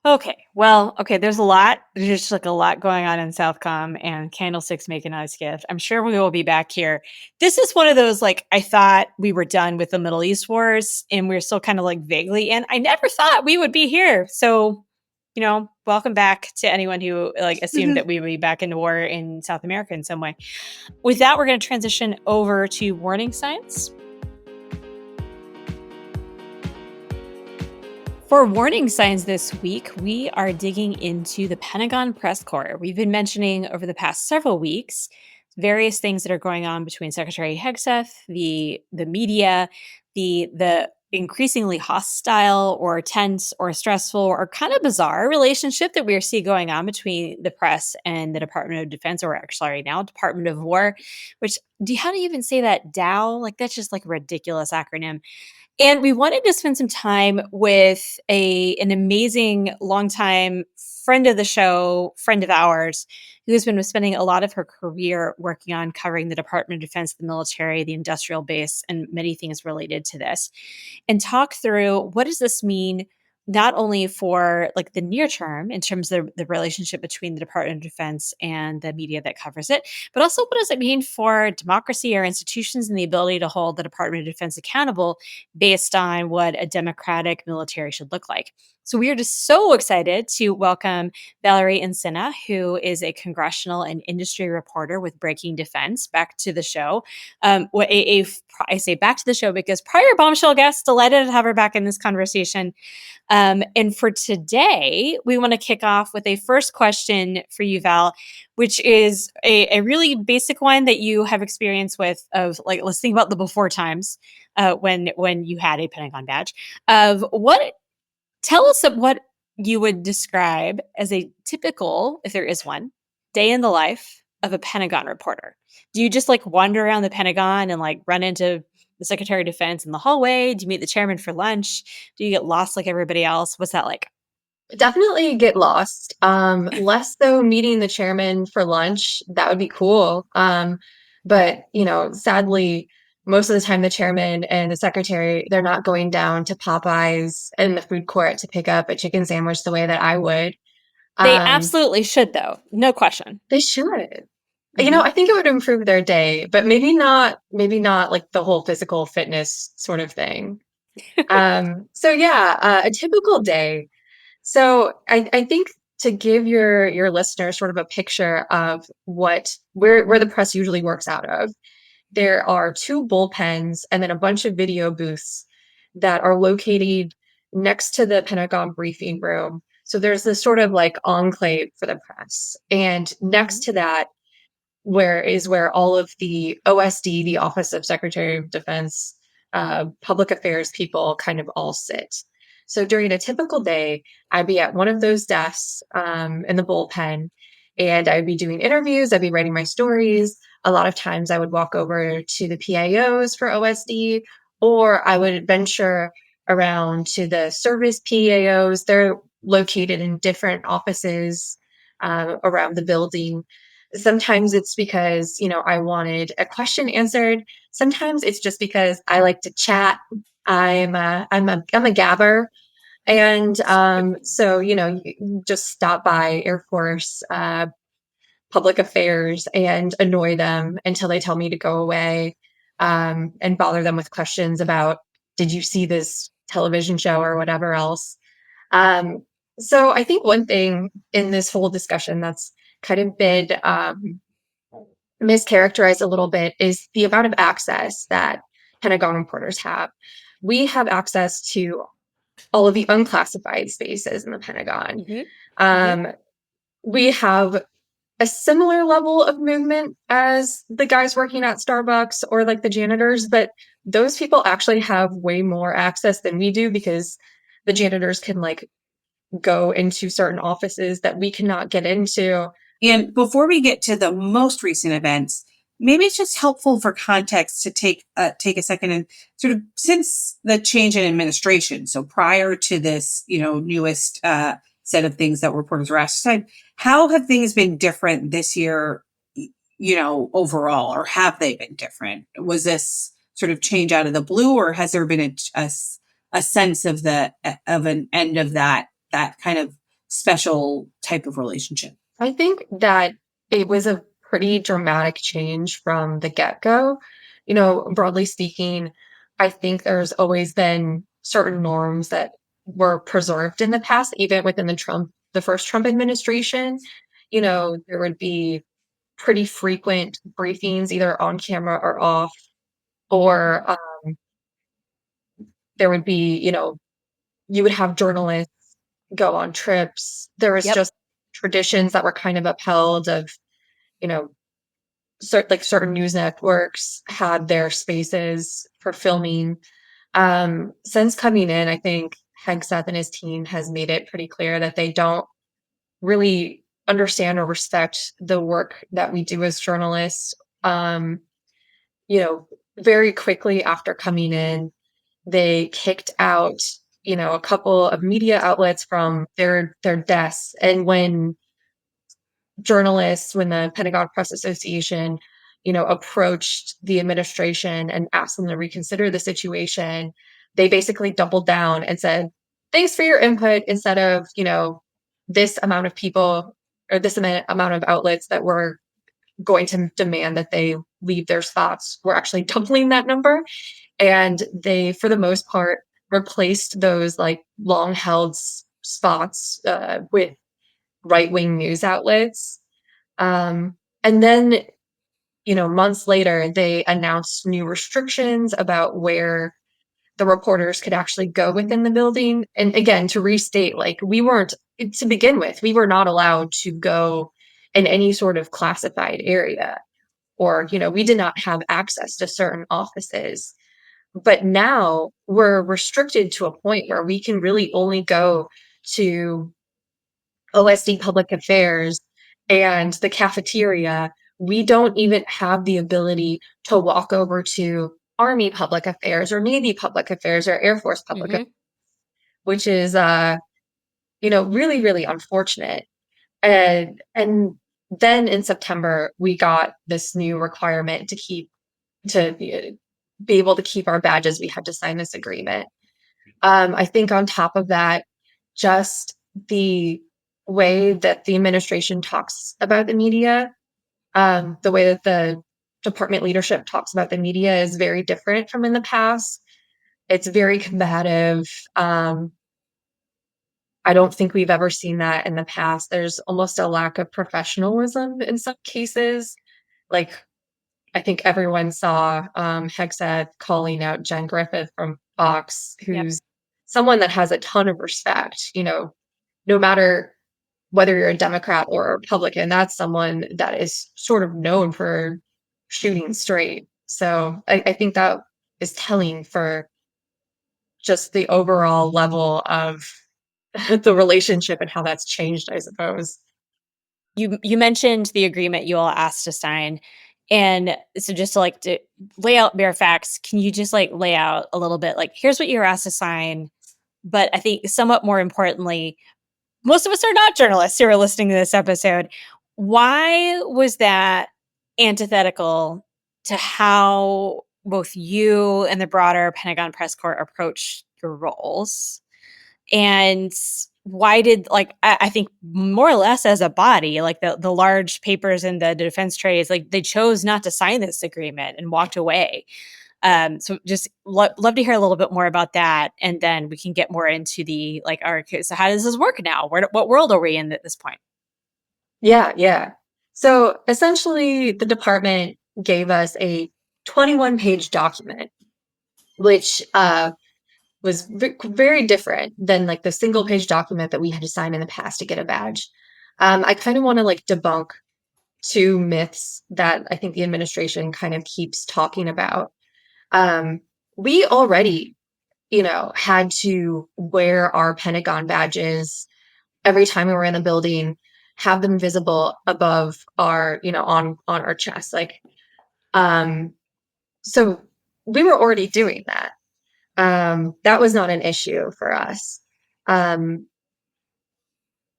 Okay. Well, there's a lot. There's just like a lot going on in Southcom, and Candlesticks make a nice gift. I'm sure we will be back here. This is one of those, like, I thought we were done with the Middle East wars, and we're still kind of like vaguely in. I never thought we would be here. So, welcome back to anyone who like assumed that we would be back in war in South America in some way. With that, we're going to transition over to warning signs. For warning signs this week, we are digging into the Pentagon press corps. We've been mentioning over the past several weeks various things that are going on between Secretary Hegseth, the media, the increasingly hostile or tense or stressful or kind of bizarre relationship that we are seeing going on between the press and the Department of Defense, or actually right now, Department of War, which, how do you even say that? DOW? Like, that's just like a ridiculous acronym. And we wanted to spend some time with an amazing longtime friend of the show, friend of ours, who has been spending a lot of her career working on covering the Department of Defense, the military, the industrial base, and many things related to this, and talk through what does this mean not only for like the near term in terms of the relationship between the Department of Defense and the media that covers it, but also what does it mean for democracy, our institutions, and the ability to hold the Department of Defense accountable based on what a democratic military should look like. So we are just so excited to welcome Valerie Insinna, who is a congressional and industry reporter with Breaking Defense, back to the show. I say back to the show because prior Bombshell guest, delighted to have her back in this conversation. And for today, we want to kick off with a first question for you, Val, which is a really basic one that you have experience with of like, let's think about the before times when you had a Pentagon badge tell us what you would describe as a typical, if there is one, day in the life of a Pentagon reporter? Do you just like wander around the Pentagon and like run into the Secretary of Defense in the hallway? Do you meet the chairman for lunch? Do you get lost like everybody else? What's that like? Definitely get lost. Less so meeting the chairman for lunch. That would be cool. But sadly, most of the time the chairman and the secretary, they're not going down to Popeyes in the food court to pick up a chicken sandwich the way that I would. They Um, absolutely should, though. No question. they should. Mhm. I think it would improve their day, but maybe not like the whole physical fitness sort of thing. So yeah, a typical day. So I think to give your listeners sort of a picture of where the press usually works out of, there are two bullpens and then a bunch of video booths that are located next to the Pentagon briefing room. So there's this sort of like enclave for the press. And next to that where all of the OSD, the Office of Secretary of Defense, public affairs people kind of all sit. So during a typical day, I'd be at one of those desks in the bullpen, and I'd be doing interviews. I'd be writing my stories. A lot of times, I would walk over to the PAOs for OSD, or I would venture around to the service PAOs. They're located in different offices around the building. Sometimes it's because, I wanted a question answered. Sometimes it's just because I like to chat. I'm a gabber. And so, you just stop by Air Force public affairs and annoy them until they tell me to go away, and bother them with questions about, did you see this television show or whatever else? Um, so I think one thing in this whole discussion that's kind of been mischaracterized a little bit is the amount of access that Pentagon reporters have. We have access to all of the unclassified spaces in the Pentagon. Mhm. Um, we have a similar level of movement as the guys working at Starbucks or like the janitors, but those people actually have way more access than we do because the janitors can like go into certain offices that we cannot get into. And before we get to the most recent events, maybe it's just helpful for context to take a second and sort of, since the change in administration. So prior to this, newest set of things that reporters were asked to decide, how have things been different this year? Overall, or have they been different? Was this sort of change out of the blue, or has there been a sense of an end of that kind of special type of relationship? I think that it was a pretty dramatic change from the get-go. Broadly speaking, I think there's always been certain norms that were preserved in the past, even within the first Trump administration. There would be pretty frequent briefings, either on camera or off, or there would be, you would have journalists go on trips. There was Yep. just traditions that were kind of upheld of, you know, certain news networks had their spaces for filming. Since coming in, I think Hegseth and his team has made it pretty clear that they don't really understand or respect the work that we do as journalists. Um, Very quickly after coming in, they kicked out, a couple of media outlets from their desks. And when the Pentagon Press Association, approached the administration and asked them to reconsider the situation, they basically doubled down and said, thanks for your input, instead of, this amount of people or this amount of outlets that were going to demand that they leave their spots. We're actually doubling that number. And they, for the most part, replaced those like long held spots with right wing news outlets. And then, months later, they announced new restrictions about where the reporters could actually go within the building. And again, to restate, like to begin with, we were not allowed to go in any sort of classified area, or, we did not have access to certain offices. But now we're restricted to a point where we can really only go to OSD public affairs and the cafeteria we don't even have the ability to walk over to Army public affairs or Navy public affairs or Air Force public affairs, which is, really, really unfortunate. And then in September, we got this new requirement to be able to keep our badges. We had to sign this agreement. I think on top of that, just the way that the administration talks about the media, the way that the department leadership talks about the media is very different from in the past. It's very combative. I don't think we've ever seen that in the past. There's almost a lack of professionalism in some cases. Like, I think everyone saw Hegseth calling out Jen Griffith from Fox, who's someone that has a ton of respect, no matter whether you're a Democrat or a Republican, that's someone that is sort of known for shooting straight. So I think that is telling for just the overall level of the relationship and how that's changed, I suppose. You mentioned the agreement you all asked to sign. And so just to lay out bare facts, can you just lay out a little bit here's what you were asked to sign, but I think somewhat more importantly, most of us are not journalists who are listening to this episode. Why was that antithetical to how both you and the broader Pentagon press corps approach your roles? And why did I think more or less as a body, the large papers in the defense trades, they chose not to sign this agreement and walked away. So just love to hear a little bit more about that, and then we can get more into the so how does this work now? What world are we in at this point? Yeah. So essentially, the department gave us a 21-page document, which was very different than the single-page document that we had to sign in the past to get a badge. I kind of want to debunk two myths that I think the administration kind of keeps talking about. We already, had to wear our Pentagon badges every time we were in the building, have them visible above our, on our chest. So we were already doing that. That was not an issue for us. And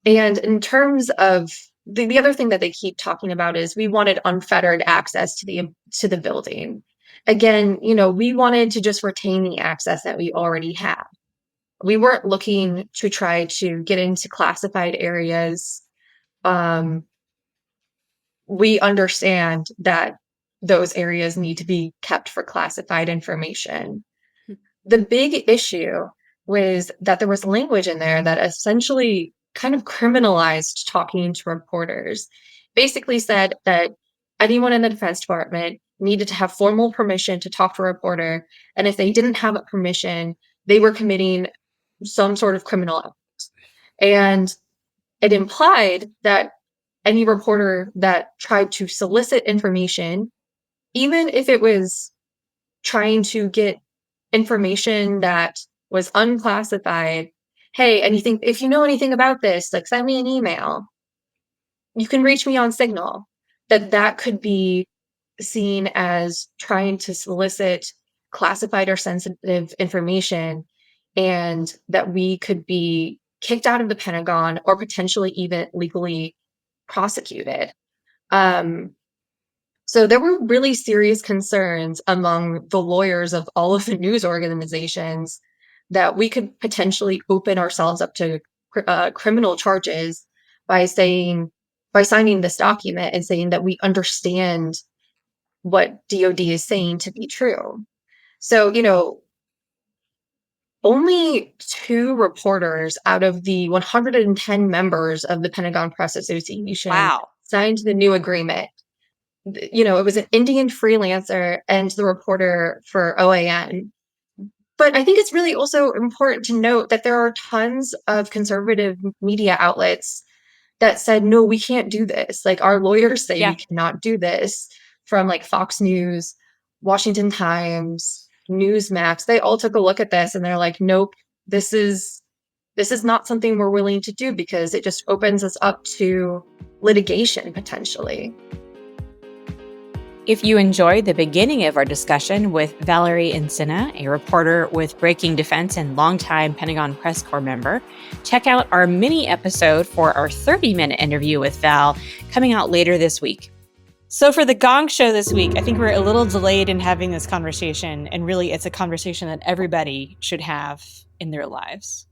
in terms of the other thing that they keep talking about is we wanted unfettered access to the building. Again, we wanted to just retain the access that we already have. We weren't looking to try to get into classified areas. We understand that those areas need to be kept for classified information. The big issue was that there was language in there that essentially kind of criminalized talking to reporters. Basically said that anyone in the Defense Department needed to have formal permission to talk to a reporter, and if they didn't have that permission, they were committing some sort of criminal act. And it implied that any reporter that tried to solicit information, even if it was trying to get information that was unclassified, hey, if you know anything about this, send me an email. You can reach me on Signal. That could be seen as trying to solicit classified or sensitive information, and that we could be kicked out of the Pentagon or potentially even legally prosecuted. So there were really serious concerns among the lawyers of all of the news organizations that we could potentially open ourselves up to criminal charges by signing this document and saying that we understand what DOD is saying to be true. So, only 2 reporters out of the 110 members of the Pentagon Press Association signed the new agreement. It was an Indian freelancer and the reporter for OAN. But I think it's really also important to note that there are tons of conservative media outlets that said, no, we can't do this. Our lawyers say we cannot do this, from Fox News, Washington Times, Newsmax. They all took a look at this and they're like, nope, this is not something we're willing to do because it just opens us up to litigation potentially. If you enjoyed the beginning of our discussion with Valerie Insinna, a reporter with Breaking Defense and longtime Pentagon press corps member, check out our mini episode for our 30-minute interview with Val coming out later this week. So for the Gong Show this week, I think we're a little delayed in having this conversation, and really it's a conversation that everybody should have in their lives.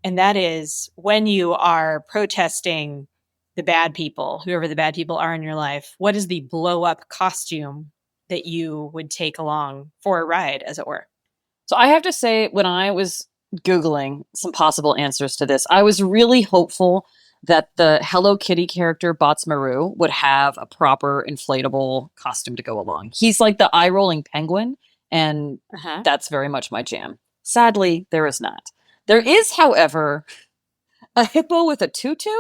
And that is when you are protesting the bad people, whoever the bad people are in your life, what is the blow up costume that you would take along for a ride, as it were? So I have to say, when I was Googling some possible answers to this, I was really hopeful that the Hello Kitty character Bots Maru would have a proper inflatable costume to go along. He's like the eye-rolling penguin, and that's very much my jam. Sadly, there is not. There is, however, a hippo with a tutu,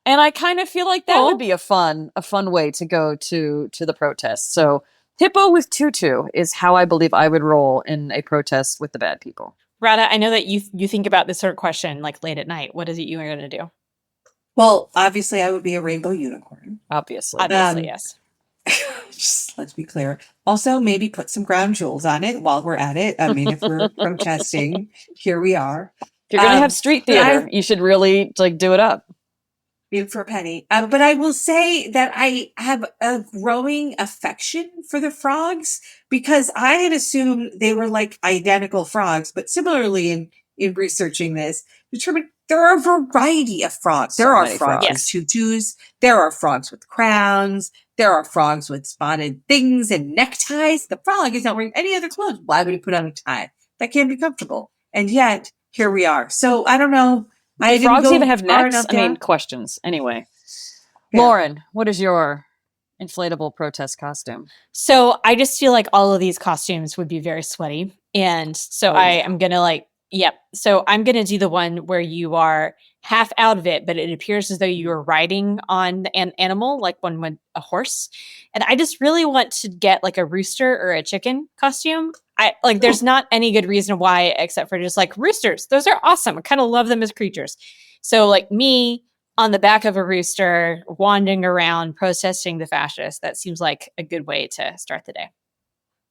and I kind of feel like that would be a fun way to go to the protest. So hippo with tutu is how I believe I would roll in a protest with the bad people. Rada, I know that you think about this sort of question like late at night. What is it you are going to do? Well, obviously, I would be a rainbow unicorn. Obviously, yes. Just let's be clear. Also, maybe put some crown jewels on it while we're at it. I mean, if we're protesting, here we are. If you're going to have street theater, you should really do it up. For a penny. But I will say that I have a growing affection for the frogs, because I had assumed they were like identical frogs, but similarly in researching this, determined there are a variety of frogs. There are frogs with tutus. There are frogs with crowns. There are frogs with spotted things and neckties. The frog is not wearing any other clothes. Why would he put on a tie? That can't be comfortable. And yet, here we are. So I don't know. Do frogs even have necks? I mean, questions. Anyway. Yeah. Lauren, what is your inflatable protest costume? So I just feel like all of these costumes would be very sweaty. And so I am going to So I'm going to do the one where you are half out of it, but it appears as though you are riding on an animal, like one with a horse. And I just really want to get like a rooster or a chicken costume. There's not any good reason why, except for just like roosters. Those are awesome. I kind of love them as creatures. So like me on the back of a rooster, wandering around, protesting the fascists. That seems like a good way to start the day.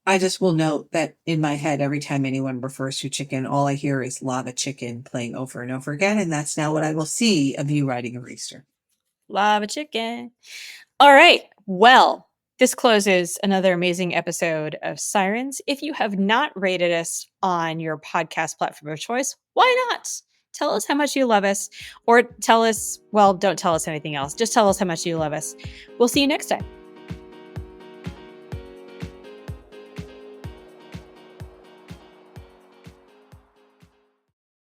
I just will note that in my head, every time anyone refers to chicken, all I hear is lava chicken playing over and over again. And that's now what I will see of you riding a rooster. Lava chicken. All right. Well, this closes another amazing episode of Sirens. If you have not rated us on your podcast platform of choice, why not? Tell us how much you love us, or don't tell us anything else. Just tell us how much you love us. We'll see you next time.